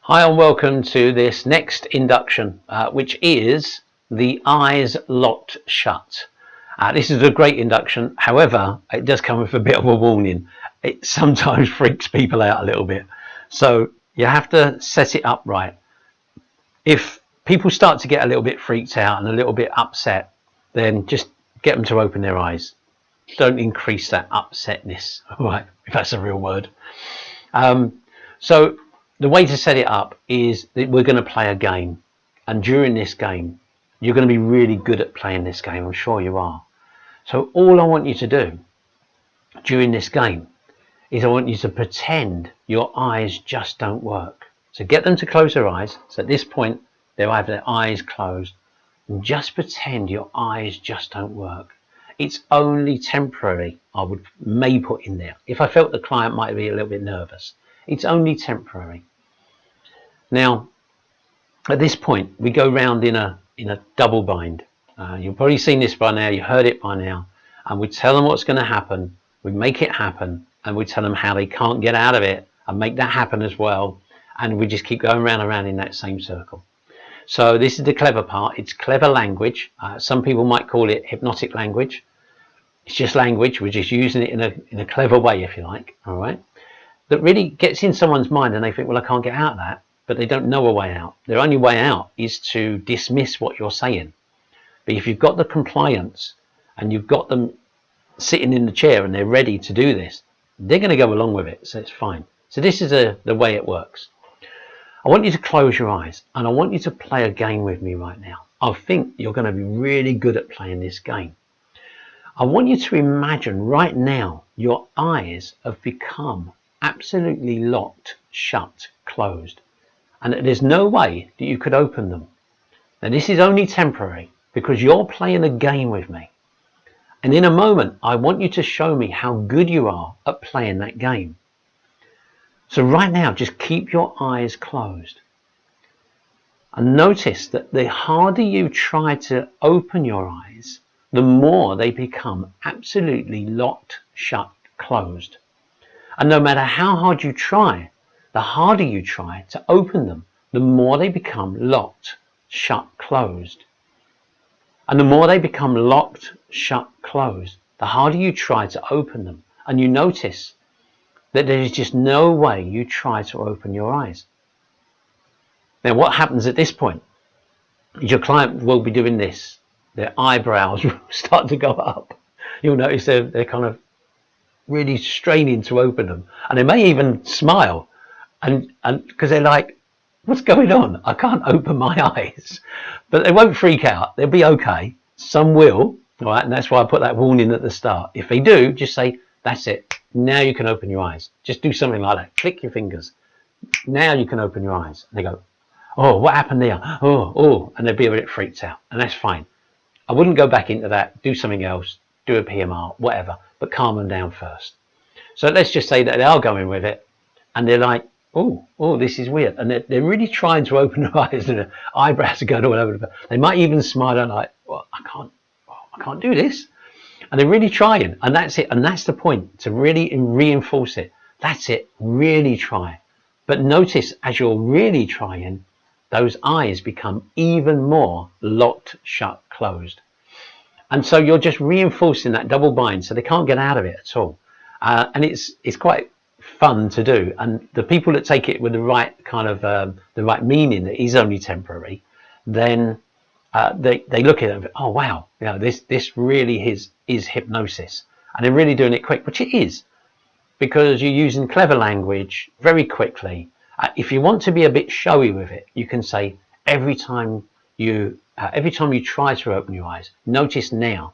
Hi and welcome to this next induction, which is the eyes locked shut. This is a great induction, however, it does come with a bit of a warning. It sometimes freaks people out a little bit. So you have to set it up right. If people start to get a little bit freaked out and a little bit upset, then just get them to open their eyes. Don't increase that upsetness, right? If that's a real word. So the way to set it up is that we're going to play a game, and during this game you're going to be really good at playing this game. I'm sure you are. So all I want you to do during this game is I want you to pretend your eyes just don't work. So get them to close their eyes. So at this point they'll have their eyes closed, and just pretend your eyes just don't work. It's only temporary. I may put in there if I felt the client might be a little bit nervous. It's only temporary. Now, at this point, we go round in a double bind. You've probably seen this by now. You heard it by now. And we tell them what's going to happen. We make it happen, and we tell them how they can't get out of it, and make that happen as well. And we just keep going round and round in that same circle. So this is the clever part. It's clever language. Some people might call it hypnotic language. It's just language. We're just using it in a clever way, if you like. All right. That really gets in someone's mind, and they think, well, I can't get out of that, but they don't know a way out. Their only way out is to dismiss what you're saying. But if you've got the compliance and you've got them sitting in the chair and they're ready to do this, they're going to go along with it. So it's fine. So this is the way it works. I want you to close your eyes, and I want you to play a game with me right now. I think you're going to be really good at playing this game. I want you to imagine right now your eyes have become absolutely locked, shut, closed, and that there's no way that you could open them. Now this is only temporary because you're playing a game with me, and in a moment I want you to show me how good you are at playing that game. So right now just keep your eyes closed, and notice that the harder you try to open your eyes, the more they become absolutely locked, shut, closed. And no matter how hard you try, the harder you try to open them, the more they become locked, shut, closed. And the more they become locked, shut, closed, the harder you try to open them. And you notice that there is just no way you try to open your eyes. Now what happens at this point is your client will be doing this. Their eyebrows will start to go up. You'll notice they're kind of really straining to open them, and they may even smile, and because they're like, what's going on? I can't open my eyes. But they won't freak out. They'll be okay. Some will, all right, and that's why I put that warning at the start. If they do, just say, that's it, now you can open your eyes. Just do something like that. Click your fingers. Now you can open your eyes. And they go, oh, what happened there? Oh, and they'll be a bit freaked out, and that's fine. I wouldn't go back into that. Do something else. Do a PMR, whatever, but calm them down first. So let's just say that they are going with it, and they're like, oh, this is weird, and they're really trying to open their eyes, and their eyebrows are going all over the place. They might even smile and like, well, I can't do this, and they're really trying, and that's it, and that's the point, to really reinforce it. That's it, really try. But notice as you're really trying, those eyes become even more locked, shut, closed. And so you're just reinforcing that double bind, so they can't get out of it at all. And it's quite fun to do. And the people that take it with the right kind of the right meaning, that is only temporary, then they look at it and go, oh wow, this really is hypnosis, and they're really doing it quick, which it is, because you're using clever language very quickly. If you want to be a bit showy with it, you can say every time you try to open your eyes, notice now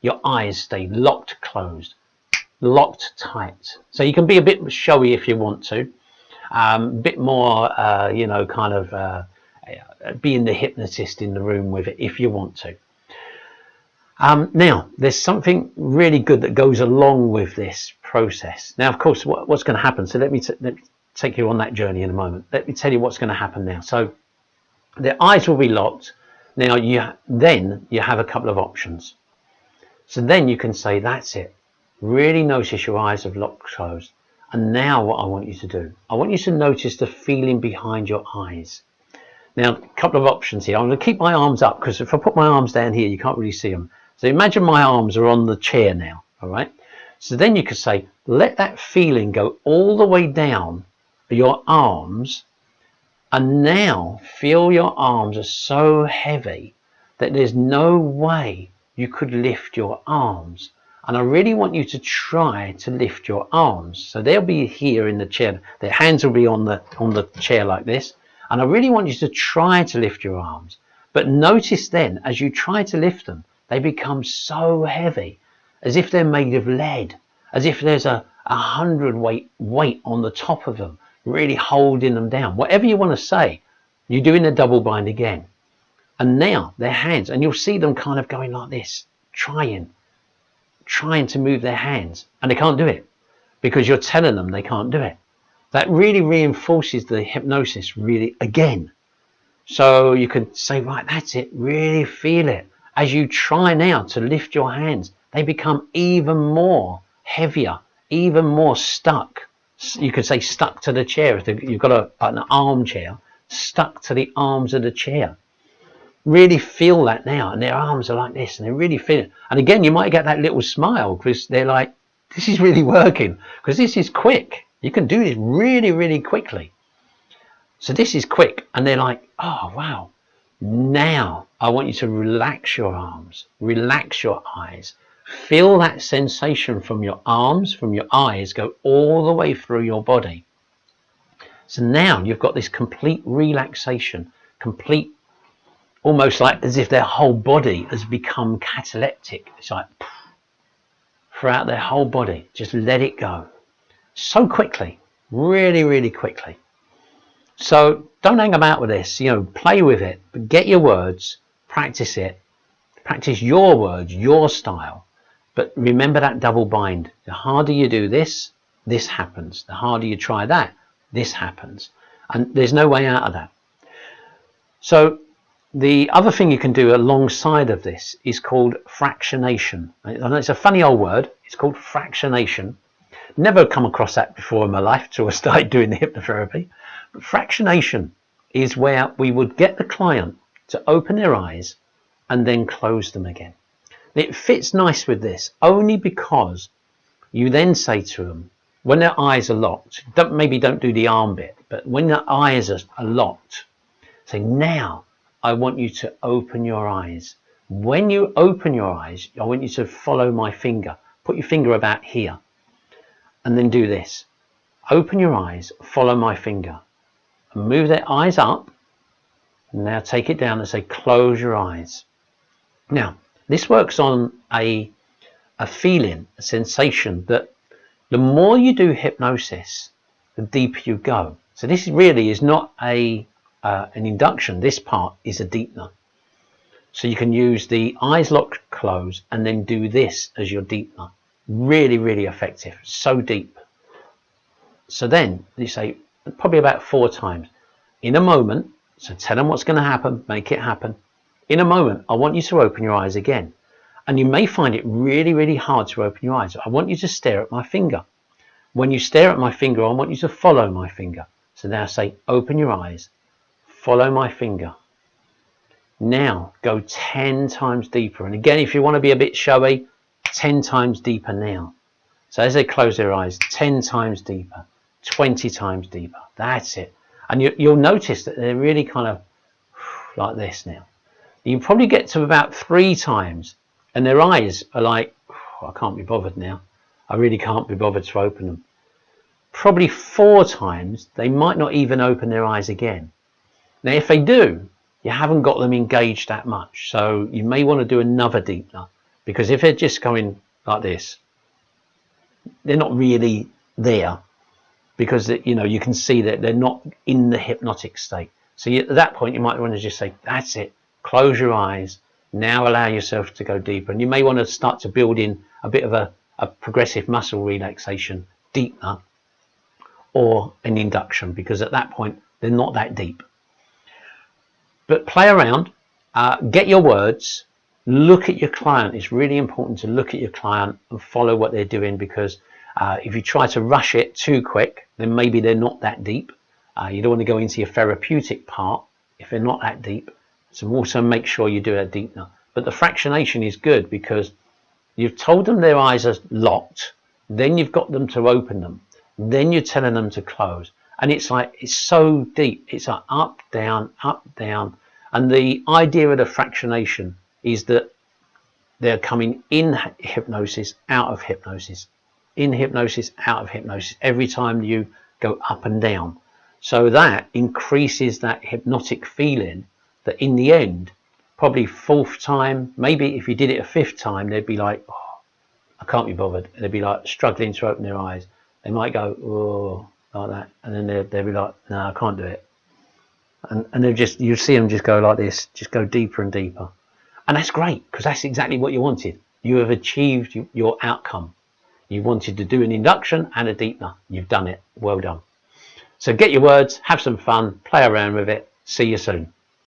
your eyes stay locked, closed, locked tight. So you can be a bit showy if you want to, a bit more, kind of being the hypnotist in the room with it if you want to. Now, there's something really good that goes along with this process. Now, of course, what's going to happen? So let me take you on that journey in a moment. Let me tell you what's going to happen now. So their eyes will be locked. Now you have a couple of options. So then you can say, that's it. Really notice your eyes have locked, closed. And now what I want you to do, I want you to notice the feeling behind your eyes. Now, a couple of options here. I'm going to keep my arms up because if I put my arms down here, you can't really see them. So imagine my arms are on the chair now, all right? So then you could say, let that feeling go all the way down your arms, and now feel your arms are so heavy that there's no way you could lift your arms. And I really want you to try to lift your arms. So they'll be here in the chair. Their hands will be on the chair like this. And I really want you to try to lift your arms. But notice then, as you try to lift them, they become so heavy, as if they're made of lead, as if there's a 100 weight on the top of them, really holding them down. Whatever you want to say, you're doing a double bind again. And now their hands, and you'll see them kind of going like this, trying to move their hands, and they can't do it because you're telling them they can't do it. That really reinforces the hypnosis really again. So you could say, right, that's it, really feel it. As you try now to lift your hands, they become even more heavier, even more stuck. You could say stuck to the chair. If you've got an armchair, stuck to the arms of the chair. Really feel that now, and their arms are like this, and they really feel it. And again, you might get that little smile because they're like, this is really working, because this is quick. You can do this really, really quickly. So this is quick, and they're like, oh wow. Now I want you to relax your arms, relax your eyes, feel that sensation from your arms, from your eyes, go all the way through your body. So now you've got this complete relaxation, complete, almost like as if their whole body has become cataleptic. It's like throughout their whole body, just let it go so quickly, really, really quickly. So don't hang about with this, play with it, but get your words, practice it, practice your words, your style. But remember that double bind. The harder you do this, this happens. The harder you try that, this happens. And there's no way out of that. So the other thing you can do alongside of this is called fractionation. I know it's a funny old word. It's called fractionation. Never come across that before in my life till I started doing the hypnotherapy. But fractionation is where we would get the client to open their eyes and then close them again. It fits nice with this only because you then say to them, when their eyes are locked, maybe don't do the arm bit, but when their eyes are locked, say, now I want you to open your eyes. When you open your eyes, I want you to follow my finger. Put your finger about here and then do this. Open your eyes, follow my finger, and move their eyes up. Now take it down and say, close your eyes. Now, this works on a feeling, a sensation that the more you do hypnosis, the deeper you go. So this really is not an induction. This part is a deepener. So you can use the eyes locked closed and then do this as your deepener. Really, really effective. So deep. So then you say probably about 4 times. In a moment, so tell them what's going to happen, make it happen. In a moment, I want you to open your eyes again. And you may find it really, really hard to open your eyes. I want you to stare at my finger. When you stare at my finger, I want you to follow my finger. So now say, open your eyes, follow my finger. Now go 10 times deeper. And again, if you want to be a bit showy, 10 times deeper now. So as they close their eyes, 10 times deeper, 20 times deeper. That's it. And you'll notice that they're really kind of like this now. You probably get to about 3 times and their eyes are like, I can't be bothered now. I really can't be bothered to open them. Probably 4 times, they might not even open their eyes again. Now, if they do, you haven't got them engaged that much. So you may want to do another deepener, because if they're just going like this, they're not really there, because you can see that they're not in the hypnotic state. So at that point, you might want to just say, that's it. Close your eyes. Now allow yourself to go deeper. And you may want to start to build in a bit of a progressive muscle relaxation deepener or an induction, because at that point, they're not that deep. But play around, get your words, look at your client. It's really important to look at your client and follow what they're doing, because If you try to rush it too quick, then maybe they're not that deep. You don't want to go into your therapeutic part if they're not that deep. So also make sure you do a deepener. But the fractionation is good because you've told them their eyes are locked, then you've got them to open them, then you're telling them to close. And it's like, it's so deep. It's like up, down, up, down. And the idea of the fractionation is that they're coming in hypnosis, out of hypnosis, in hypnosis, out of hypnosis, every time you go up and down. So that increases that hypnotic feeling that in the end, probably fourth time, maybe if you did it a fifth time, they'd be like, oh, I can't be bothered. They'd be like struggling to open their eyes. They might go, oh, like that. And then they'll be like, no, I can't do it. And they'll just, you see them just go like this, just go deeper and deeper. And that's great because that's exactly what you wanted. You have achieved your outcome. You wanted to do an induction and a deepener. You've done it. Well done. So get your words, have some fun, play around with it. See you soon.